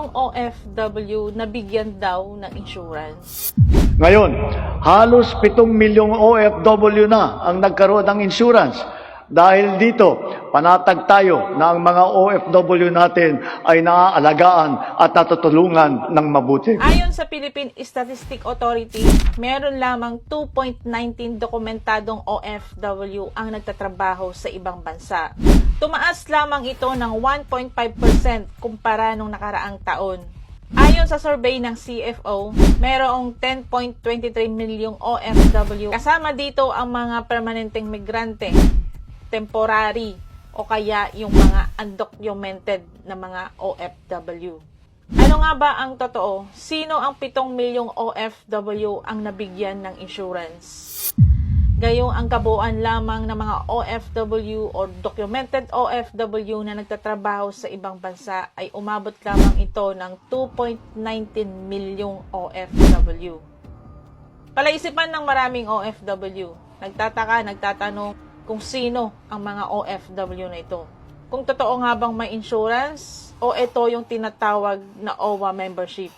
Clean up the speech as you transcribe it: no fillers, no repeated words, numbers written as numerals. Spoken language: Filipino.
milyong OFW na bigyan daw ng insurance. Ngayon, halos 7 milyong OFW na ang nagkaroon ng insurance. Dahil dito, panatag tayo na ang mga OFW natin ay naaalagaan at natutulungan ng mabuti. Ayon sa Philippine Statistic Authority, meron lamang 2.19 dokumentadong OFW ang nagtatrabaho sa ibang bansa. Tumaas lamang ito ng 1.5% kumpara nung nakaraang taon. Ayon sa survey ng CFO, mayroong 10.23 milyong OFW. Kasama dito ang mga permanenteng migrante, temporary, o kaya yung mga undocumented na mga OFW. Ano nga ba ang totoo? Sino ang 7 milyong OFW ang nabigyan ng insurance? Gayong ang kabuuan lamang ng mga OFW o documented OFW na nagtatrabaho sa ibang bansa ay umabot lamang ito ng 2.19 milyong OFW. Palaisipan ng maraming OFW. Nagtatanong kung sino ang mga OFW na ito. Kung totoo nga bang may insurance o ito yung tinatawag na OWA membership.